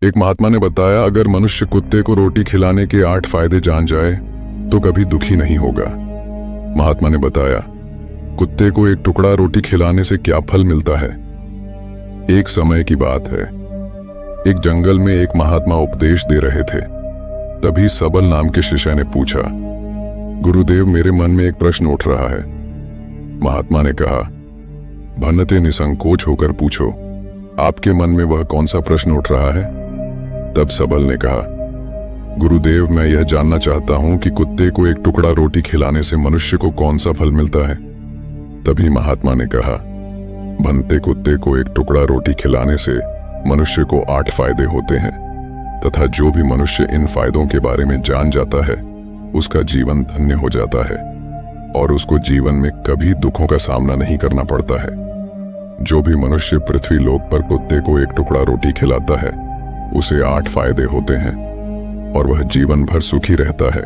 एक महात्मा ने बताया, अगर मनुष्य कुत्ते को रोटी खिलाने के 8 फायदे जान जाए तो कभी दुखी नहीं होगा। महात्मा ने बताया, कुत्ते को एक टुकड़ा रोटी खिलाने से क्या फल मिलता है। एक समय की बात है, एक जंगल में एक महात्मा उपदेश दे रहे थे। तभी सबल नाम के शिष्य ने पूछा, गुरुदेव, मेरे मन में एक प्रश्न उठ रहा है। महात्मा ने कहा, भन्नते निसंकोच होकर पूछो, आपके मन में वह कौन सा प्रश्न उठ रहा है। तब सबल ने कहा, गुरुदेव, मैं यह जानना चाहता हूं कि कुत्ते को एक टुकड़ा रोटी खिलाने से मनुष्य को कौन सा फल मिलता है। तभी महात्मा ने कहा, भन्नते, कुत्ते को एक टुकड़ा रोटी खिलाने से मनुष्य को 8 फायदे होते हैं तथा जो भी मनुष्य इन फायदों के बारे में जान जाता है उसका जीवन धन्य हो जाता है और उसको जीवन में कभी दुखों का सामना नहीं करना पड़ता है। जो भी मनुष्य पृथ्वी लोक पर कुत्ते को एक टुकड़ा रोटी खिलाता है उसे 8 फायदे होते हैं और वह जीवन भर सुखी रहता है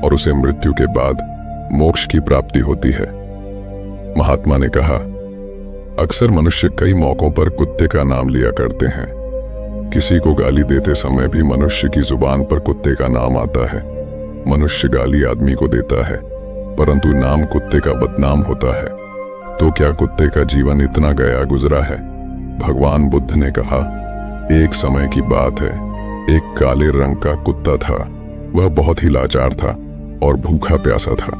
और उसे मृत्यु के बाद मोक्ष की प्राप्ति होती है। महात्मा ने कहा, अक्सर मनुष्य कई मौकों पर कुत्ते का नाम लिया करते हैं। किसी को गाली देते समय भी मनुष्य की जुबान पर कुत्ते का नाम आता है। मनुष्य गाली आदमी को देता है परंतु नाम कुत्ते का बदनाम होता है। तो क्या कुत्ते का जीवन इतना गया गुजरा है। भगवान बुद्ध ने कहा, एक समय की बात है, एक काले रंग का कुत्ता था। वह बहुत ही लाचार था और भूखा प्यासा था।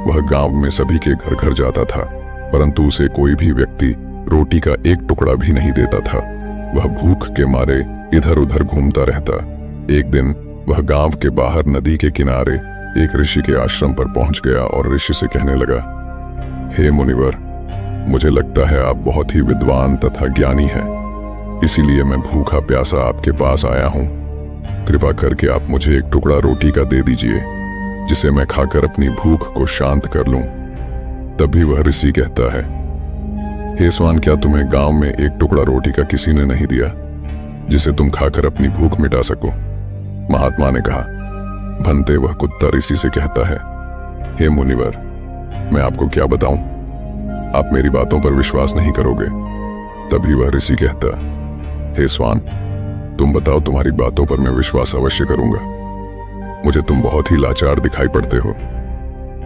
वह गांव में सभी के घर घर जाता था परंतु उसे कोई भी व्यक्ति रोटी का एक टुकड़ा भी नहीं देता था। वह भूख के मारे इधर उधर घूमता रहता। एक दिन वह गांव के बाहर नदी के किनारे एक ऋषि के आश्रम पर पहुंच गया और ऋषि से कहने लगा, हे मुनिवर, मुझे लगता है आप बहुत ही विद्वान तथा ज्ञानी हैं, इसीलिए मैं भूखा प्यासा आपके पास आया हूं। कृपा करके आप मुझे एक टुकड़ा रोटी का दे दीजिए जिसे मैं खाकर अपनी भूख को शांत कर लूं। तभी वह ऋषि कहता है, हे स्वान, क्या तुम्हें गांव में एक टुकड़ा रोटी का किसी ने नहीं दिया जिसे तुम खाकर अपनी भूख मिटा सको। महात्मा ने कहा, भन्नते, वह कुत्ता ऋषि से कहता है, हे मुनिवर, मैं आपको क्या बताऊं, आप मेरी बातों पर विश्वास नहीं करोगे। तभी वह ऋषि कहता, हे स्वान, तुम बताओ, तुम्हारी बातों पर मैं विश्वास अवश्य करूंगा। मुझे तुम बहुत ही लाचार दिखाई पड़ते हो।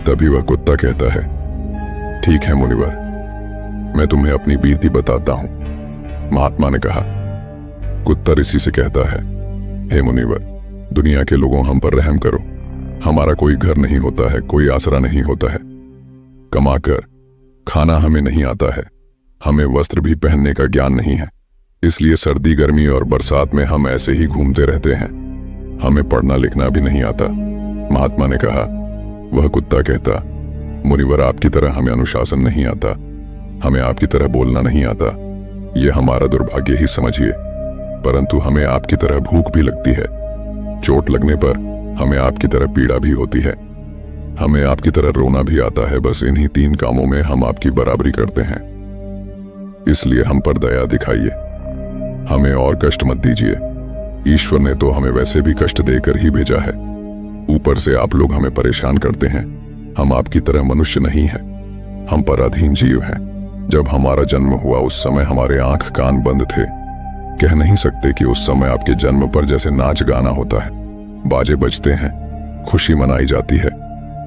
तभी वह कुत्ता कहता है, ठीक है मुनिवर, मैं तुम्हें अपनी बीती बताता हूं। महात्मा ने कहा, कुत्ता ऋषि से कहता है, हे मुनिवर, दुनिया के लोगों, हम पर रहम करो। हमारा कोई घर नहीं होता है, कोई आसरा नहीं होता है। कमाकर खाना हमें नहीं आता है। हमें वस्त्र भी पहनने का ज्ञान नहीं है, इसलिए सर्दी, गर्मी और बरसात में हम ऐसे ही घूमते रहते हैं। हमें पढ़ना लिखना भी नहीं आता। महात्मा ने कहा, वह कुत्ता कहता, मुनिवर, आपकी तरह हमें अनुशासन नहीं आता, हमें आपकी तरह बोलना नहीं आता। यह हमारा दुर्भाग्य ही समझिए, परंतु हमें आपकी तरह भूख भी लगती है। चोट लगने पर हमें आपकी तरह पीड़ा भी होती है। हमें आपकी तरह रोना भी आता है। बस इन्हीं 3 कामों में हम आपकी बराबरी करते हैं, इसलिए हम पर दया दिखाइए। हमें और कष्ट मत दीजिए। ईश्वर ने तो हमें वैसे भी कष्ट देकर ही भेजा है, ऊपर से आप लोग हमें परेशान करते हैं। हम आपकी तरह मनुष्य नहीं हैं, हम पराधीन जीव हैं। जब हमारा जन्म हुआ उस समय हमारे आंख कान बंद थे। कह नहीं सकते कि उस समय आपके जन्म पर जैसे नाच गाना होता है, बाजे बजते हैं, खुशी मनाई जाती है।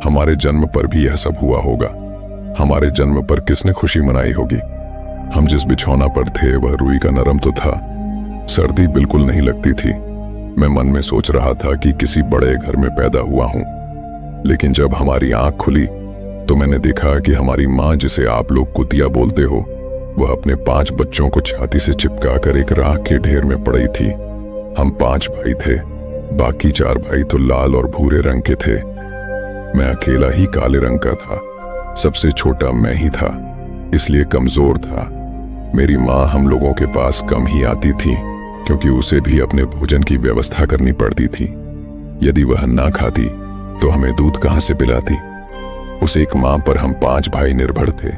हमारे जन्म पर भी यह सब हुआ होगा। हमारे जन्म पर किसने खुशी मनाई होगी। हम जिस बिछौना पर थे वह रुई का नरम तो था, सर्दी बिल्कुल नहीं लगती थी। मैं मन में सोच रहा था कि किसी बड़े घर में पैदा हुआ हूं, लेकिन जब हमारी आंख खुली तो मैंने देखा कि हमारी माँ, जिसे आप लोग कुतिया बोलते हो, वह अपने 5 बच्चों को छाती से चिपका कर एक राख के ढेर में पड़ी थी। हम 5 भाई थे, बाकी 4 भाई तो लाल और भूरे रंग के थे। मैं अकेला ही काले रंग का था। सबसे छोटा मैं ही था, इसलिए कमजोर था। मेरी माँ हम लोगों के पास कम ही आती थी क्योंकि उसे भी अपने भोजन की व्यवस्था करनी पड़ती थी। यदि वह ना खाती तो हमें दूध कहां से पिलाती। उस एक माँ पर हम 5 भाई निर्भर थे।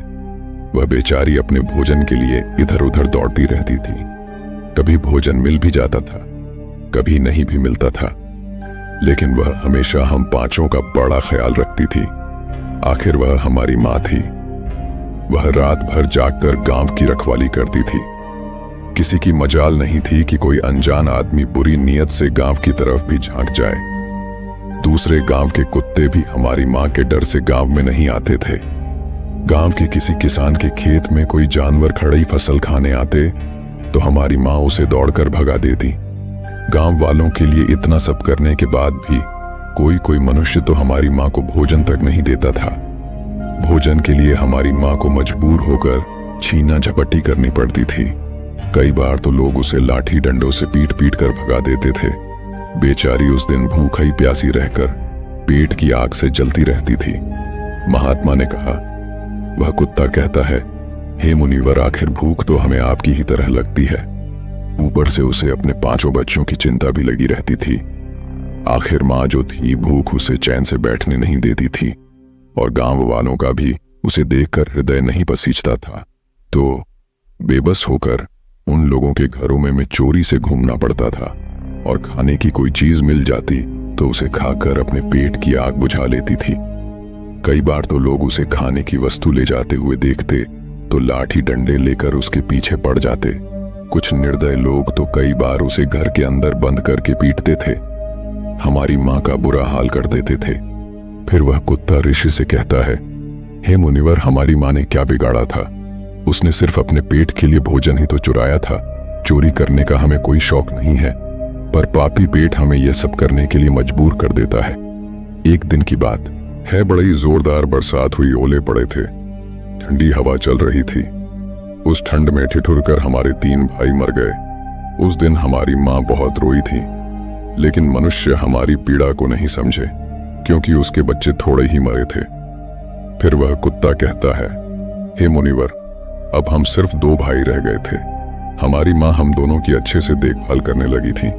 वह बेचारी अपने भोजन के लिए इधर उधर दौड़ती रहती थी। कभी भोजन मिल भी जाता था, कभी नहीं भी मिलता था, लेकिन वह हमेशा हम 5 का बड़ा ख्याल रखती थी। आखिर वह हमारी माँ थी। वह रात भर जागकर गांव की रखवाली करती थी। किसी की मजाल नहीं थी कि कोई अनजान आदमी बुरी नीयत से गांव की तरफ भी झांक जाए। दूसरे गांव के कुत्ते भी हमारी मां के डर से गांव में नहीं आते थे। गांव के किसी किसान के खेत में कोई जानवर खड़ी फसल खाने आते तो हमारी मां उसे दौड़कर भगा देती। गांव वालों के लिए इतना सब करने के बाद भी कोई मनुष्य तो हमारी मां को भोजन तक नहीं देता था। भोजन के लिए हमारी मां को मजबूर होकर छीना झपटी करनी पड़ती थी। कई बार तो लोग उसे लाठी डंडों से पीट पीट कर भगा देते थे। बेचारी उस दिन भूखी प्यासी रहकर पेट की आग से जलती रहती थी। महात्मा ने कहा, वह कुत्ता कहता है, हे मुनिवर, आखिर भूख तो हमें आपकी ही तरह लगती है। ऊपर से उसे अपने 5 बच्चों की चिंता भी लगी रहती थी। आखिर मां जो थी, भूख उसे चैन से बैठने नहीं देती थी और गांव वालों का भी उसे देखकर हृदय नहीं पसीजता था। तो बेबस होकर उन लोगों के घरों में चोरी से घूमना पड़ता था और खाने की कोई चीज मिल जाती तो उसे खाकर अपने पेट की आग बुझा लेती थी। कई बार तो लोग उसे खाने की वस्तु ले जाते हुए देखते तो लाठी डंडे लेकर उसके पीछे पड़ जाते। कुछ निर्दय लोग तो कई बार उसे घर के अंदर बंद करके पीटते थे। हमारी मां का बुरा हाल कर देते थे। फिर वह कुत्ता ऋषि से कहता है, हे मुनिवर, हमारी मां ने क्या बिगाड़ा था? उसने सिर्फ अपने पेट के लिए भोजन ही तो चुराया था। चोरी करने का हमें कोई शौक नहीं है, पर पापी पेट हमें यह सब करने के लिए मजबूर कर देता है। एक दिन की बात है, बड़ी जोरदार बरसात हुई, ओले पड़े थे, ठंडी हवा चल रही थी। उस ठंड में ठिठुरकर हमारे 3 भाई मर गए। उस दिन हमारी मां बहुत रोई थी, लेकिन मनुष्य हमारी पीड़ा को नहीं समझे क्योंकि उसके बच्चे थोड़े ही मरे थे। फिर वह कुत्ता कहता है, हे मुनिवर, अब हम सिर्फ 2 भाई रह गए थे। हमारी मां हम दोनों की अच्छे से देखभाल करने लगी थी।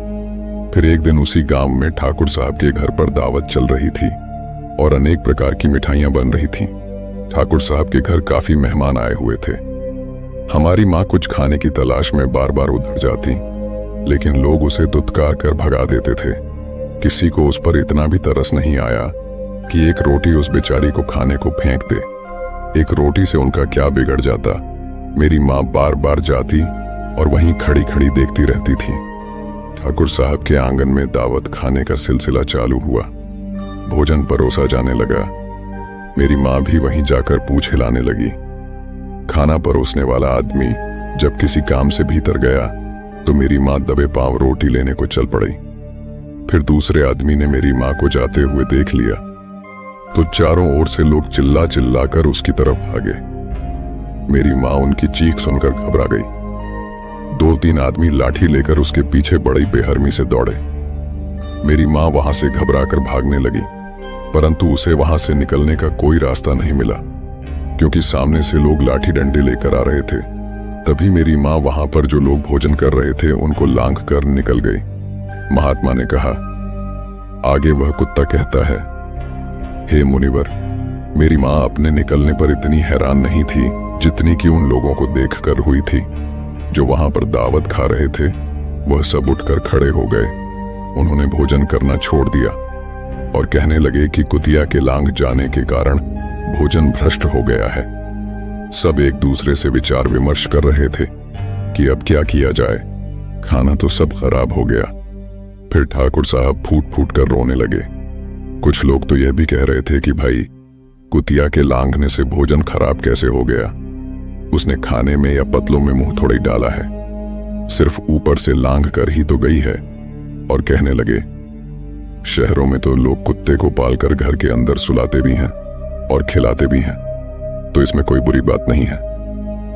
फिर एक दिन उसी गांव में ठाकुर साहब के घर पर दावत चल रही थी और अनेक प्रकार की मिठाइयां बन रही थीं। ठाकुर साहब के घर काफी मेहमान आए हुए थे। हमारी मां कुछ खाने की तलाश में बार बार उधर जाती, लेकिन लोग उसे दुत्कार कर भगा देते थे। किसी को उस पर इतना भी तरस नहीं आया कि एक रोटी उस बेचारी को खाने को फेंक दे। एक रोटी से उनका क्या बिगड़ जाता। मेरी मां बार बार जाती और वहीं खड़ी खड़ी देखती रहती थी। ठाकुर साहब के आंगन में दावत खाने का सिलसिला चालू हुआ। भोजन परोसा जाने लगा। मेरी मां भी वहीं जाकर पूछ हिलाने लगी। खाना परोसने वाला आदमी जब किसी काम से भीतर गया तो मेरी मां दबे पांव रोटी लेने को चल पड़ी। फिर दूसरे आदमी ने मेरी मां को जाते हुए देख लिया तो चारों ओर से लोग चिल्ला चिल्ला कर उसकी तरफ भागे। मेरी मां उनकी चीख सुनकर घबरा गई। 2-3 आदमी लाठी लेकर उसके पीछे बड़ी बेहरमी से दौड़े। मेरी मां वहां से घबराकर भागने लगी, परंतु उसे वहां से निकलने का कोई रास्ता नहीं मिला क्योंकि सामने से लोग लाठी डंडे लेकर आ रहे थे। तभी मेरी मां वहां पर जो लोग भोजन कर रहे थे उनको लांघ कर निकल गई। महात्मा ने कहा, आगे वह कुत्ता कहता है, हे मुनिवर, मेरी मां अपने निकलने पर इतनी हैरान नहीं थी जितनी कि उन लोगों को देखकर हुई थी जो वहां पर दावत खा रहे थे। वह सब उठकर खड़े हो गए। उन्होंने भोजन करना छोड़ दिया और कहने लगे कि कुतिया के लांघ जाने के कारण भोजन भ्रष्ट हो गया है। सब एक दूसरे से विचार विमर्श कर रहे थे कि अब क्या किया जाए। खाना तो सब खराब हो गया। फिर ठाकुर साहब फूट फूट कर रोने लगे। कुछ लोग तो यह भी कह रहे थे कि भाई, कुतिया के लांघने से भोजन खराब कैसे हो गया? उसने खाने में या पतलों में मुंह थोड़ी डाला है, सिर्फ ऊपर से लांघ कर ही तो गई है। और कहने लगे, शहरों में तो लोग कुत्ते को पालकर घर के अंदर सुलाते भी हैं और खिलाते भी हैं, तो इसमें कोई बुरी बात नहीं है।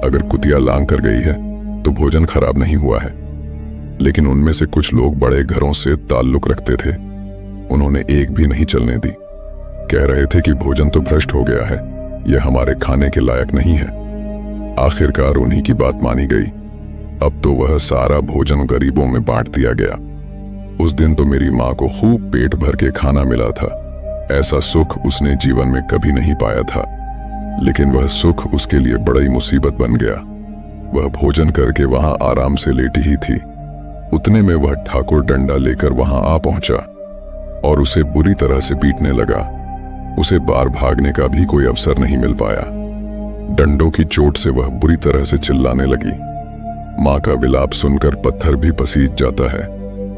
अगर कुतिया लांघ कर गई है तो भोजन खराब नहीं हुआ है। लेकिन उनमें से कुछ लोग बड़े घरों से ताल्लुक रखते थे, उन्होंने एक भी नहीं चलने दी। कह रहे थे कि भोजन तो भ्रष्ट हो गया है, यह हमारे खाने के लायक नहीं है। आखिरकार उन्हीं की बात मानी गई। अब तो वह सारा भोजन गरीबों में बांट दिया गया। उस दिन तो मेरी मां को खूब पेट भर के खाना मिला था। ऐसा सुख उसने जीवन में कभी नहीं पाया था, लेकिन वह सुख उसके लिए बड़ी मुसीबत बन गया। वह भोजन करके वहां आराम से लेटी ही थी, उतने में वह ठाकुर डंडा लेकर वहां आ पहुंचा और उसे बुरी तरह से पीटने लगा। उसे बाहर भागने का भी कोई अवसर नहीं मिल पाया। डंडों की चोट से वह बुरी तरह से चिल्लाने लगी। माँ का विलाप सुनकर पत्थर भी पसीज जाता है,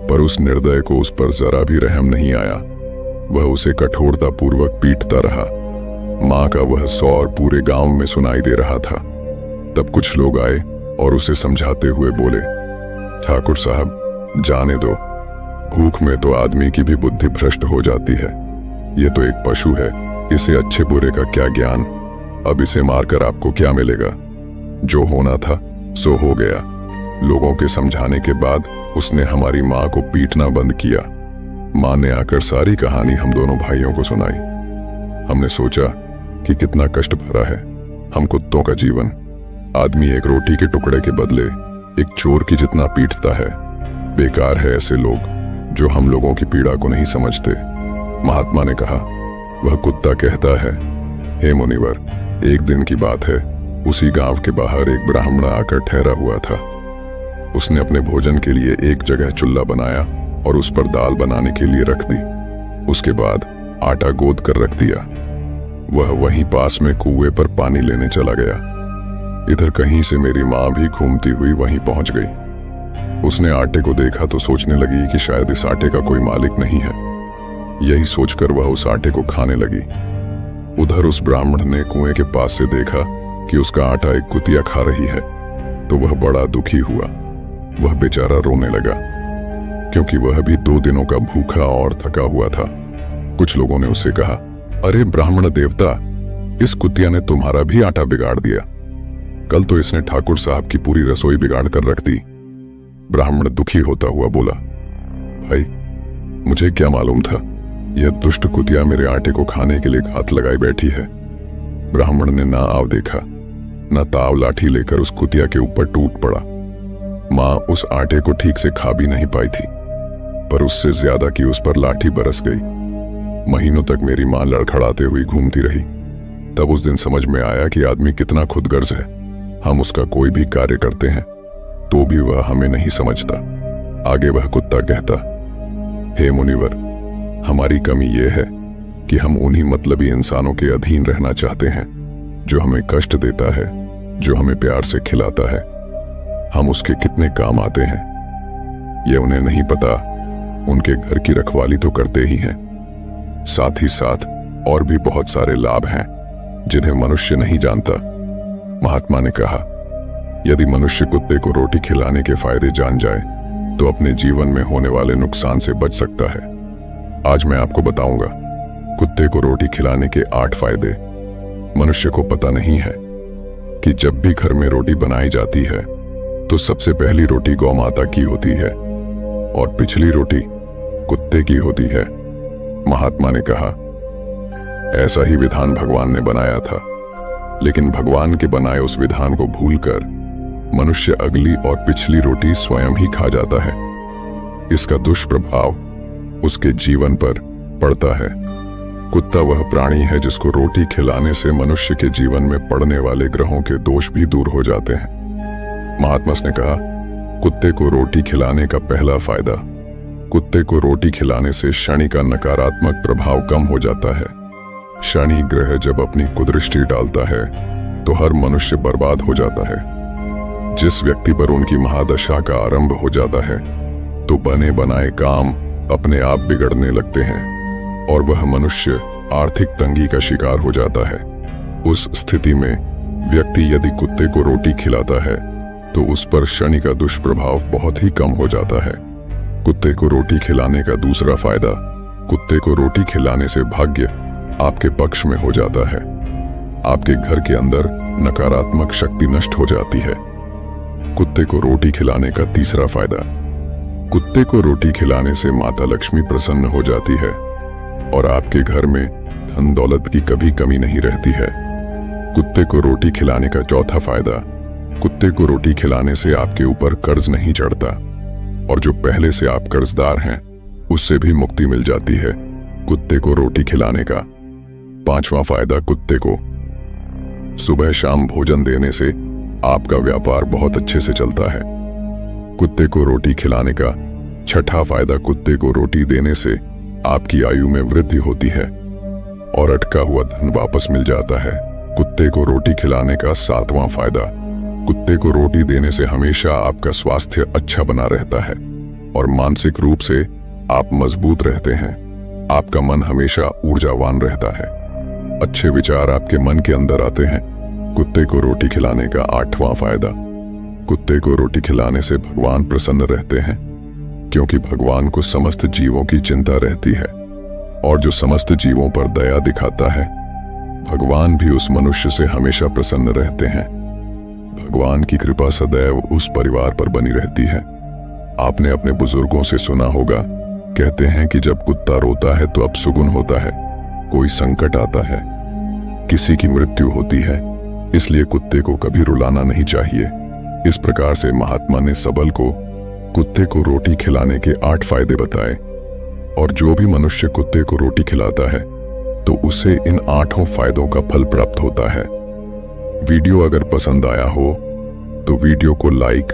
पर उस निर्दय को उस पर जरा भी रहम नहीं आया। वह उसे कठोरतापूर्वक पीटता रहा। माँ का वह सौर पूरे गांव में सुनाई दे रहा था। तब कुछ लोग आए और उसे समझाते हुए बोले, ठाकुर साहब, जाने दो, भूख में तो आदमी की भी बुद्धि भ्रष्ट हो जाती है। ये तो एक पशु है, इसे अच्छे बुरे का क्या ज्ञान। अब इसे मारकर आपको क्या मिलेगा? जो होना था सो हो गया। लोगों के समझाने के बाद उसने हमारी माँ को पीटना बंद किया। माँ ने आकर सारी कहानी हम दोनों भाइयों को सुनाई। हमने सोचा कि कितना कष्ट भरा है हम कुत्तों का जीवन। आदमी एक रोटी के टुकड़े के बदले एक चोर की जितना पीटता है। बेकार है ऐसे लोग जो हम लोगों की पीड़ा को नहीं समझते। महात्मा ने कहा, वह कुत्ता कहता है, हे मुनिवर, एक दिन की बात है, उसी गांव के बाहर एक ब्राह्मण आकर ठहरा हुआ था। उसने अपने भोजन के लिए एक जगह चूल्हा बनाया और उस पर दाल बनाने के लिए रख दी। उसके बाद आटा गोद कर रख दिया। वह वहीं पास में कुएं पर पानी लेने चला गया। इधर कहीं से मेरी माँ भी घूमती हुई वहीं पहुंच गई। उसने आटे को देखा तो सोचने लगी कि शायद इस आटे का कोई मालिक नहीं है। यही सोचकर वह उस आटे को खाने लगी। उधर उस ब्राह्मण ने कुएं के पास से देखा कि उसका आटा एक कुतिया खा रही है, तो वह बड़ा दुखी हुआ। वह बेचारा रोने लगा, क्योंकि वह भी 2 दिनों का भूखा और थका हुआ था। कुछ लोगों ने उससे कहा, अरे ब्राह्मण देवता, इस कुतिया ने तुम्हारा भी आटा बिगाड़ दिया। कल तो इसने ठाकुर साहब की पूरी रसोई बिगाड़ कर रख दी। ब्राह्मण दुखी होता हुआ बोला, भाई, मुझे क्या मालूम था यह दुष्ट कुतिया मेरे आटे को खाने के लिए घात लगाई बैठी है। ब्राह्मण ने ना आव देखा, ना ताव लाठी लेकर उस कुतिया के ऊपर टूट पड़ा। माँ उस आटे को ठीक से खा भी नहीं पाई थी, पर उससे ज्यादा की उस पर लाठी बरस गई। महीनों तक मेरी माँ लड़खड़ाते हुई घूमती रही। तब उस दिन समझ में आया कि आदमी कितना खुदगर्ज है। हम उसका कोई भी कार्य करते हैं तो भी वह हमें नहीं समझता। आगे वह कुत्ता कहता, हे मुनिवर, हमारी कमी यह है कि हम उन्हीं मतलबी इंसानों के अधीन रहना चाहते हैं जो हमें कष्ट देता है, जो हमें प्यार से खिलाता है। हम उसके कितने काम आते हैं यह उन्हें नहीं पता। उनके घर की रखवाली तो करते ही हैं, साथ ही साथ और भी बहुत सारे लाभ हैं जिन्हें मनुष्य नहीं जानता। महात्मा ने कहा, यदि मनुष्य कुत्ते को रोटी खिलाने के फायदे जान जाए तो अपने जीवन में होने वाले नुकसान से बच सकता है। आज मैं आपको बताऊंगा कुत्ते को रोटी खिलाने के 8 फायदे। मनुष्य को पता नहीं है कि जब भी घर में रोटी बनाई जाती है तो सबसे पहली रोटी गौ माता की होती है और पिछली रोटी कुत्ते की होती है। महात्मा ने कहा, ऐसा ही विधान भगवान ने बनाया था, लेकिन भगवान के बनाए उस विधान को भूलकर मनुष्य अगली और पिछली रोटी स्वयं ही खा जाता है। इसका दुष्प्रभाव उसके जीवन पर पड़ता है। कुत्ता वह प्राणी है जिसको रोटी खिलाने से मनुष्य के जीवन में पड़ने वाले ग्रहों के दोष भी दूर हो जाते हैं। महात्मा ने कहा, कुत्ते को रोटी खिलाने का पहला फायदा, कुत्ते को रोटी खिलाने से शनि का नकारात्मक प्रभाव कम हो जाता है। शनि ग्रह जब अपनी कुदृष्टि डालता है तो हर मनुष्य बर्बाद हो जाता है। जिस व्यक्ति पर उनकी महादशा का आरंभ हो जाता है तो बने बनाए काम अपने आप बिगड़ने लगते हैं और वह मनुष्य आर्थिक तंगी का शिकार हो जाता है। उस स्थिति में व्यक्ति यदि कुत्ते को रोटी खिलाता है तो उस पर शनि का दुष्प्रभाव बहुत ही कम हो जाता है। कुत्ते को रोटी खिलाने का दूसरा फायदा, कुत्ते को रोटी खिलाने से भाग्य आपके पक्ष में हो जाता है। आपके घर के अंदर नकारात्मक शक्ति नष्ट हो जाती है। कुत्ते को रोटी खिलाने का तीसरा फायदा, कुत्ते को रोटी खिलाने से माता लक्ष्मी प्रसन्न हो जाती है और आपके घर में धन दौलत की कभी कमी नहीं रहती है। कुत्ते को रोटी खिलाने का चौथा फायदा, कुत्ते को रोटी खिलाने से आपके ऊपर कर्ज नहीं चढ़ता और जो पहले से आप कर्जदार हैं उससे भी मुक्ति मिल जाती है कुत्ते को रोटी खिलाने का। 5वां फायदा, कुत्ते को सुबह शाम भोजन देने से आपका व्यापार बहुत अच्छे से चलता है। कुत्ते को रोटी खिलाने का 6ठा फायदा, कुत्ते को रोटी देने से आपकी आयु में वृद्धि होती है और अटका हुआ धन वापस मिल जाता है। कुत्ते को रोटी खिलाने का 7वां फायदा, कुत्ते को रोटी देने से हमेशा आपका स्वास्थ्य अच्छा बना रहता है और मानसिक रूप से आप मजबूत रहते हैं। आपका मन हमेशा ऊर्जावान रहता है। अच्छे विचार आपके मन के अंदर आते हैं। कुत्ते को रोटी खिलाने का 8वां फायदा। कुत्ते को रोटी खिलाने से भगवान प्रसन्न रहते हैं, क्योंकि भगवान को समस्त जीवों की चिंता रहती है और जो समस्त जीवों पर दया दिखाता है, भगवान भी उस मनुष्य से हमेशा प्रसन्न रहते हैं। भगवान की कृपा सदैव उस परिवार पर बनी रहती है। आपने अपने बुजुर्गों से सुना होगा, कहते हैं कि जब कुत्ता रोता है तो अपशुकुन होता है, कोई संकट आता है, किसी की मृत्यु होती है। इसलिए कुत्ते को कभी रुलाना नहीं चाहिए। इस प्रकार से महात्मा ने सबल को कुत्ते को रोटी खिलाने के 8 फायदे बताए और जो भी मनुष्य कुत्ते को रोटी खिलाता है तो उसे इन 8 फायदों का फल प्राप्त होता है। वीडियो अगर पसंद आया हो तो वीडियो को लाइक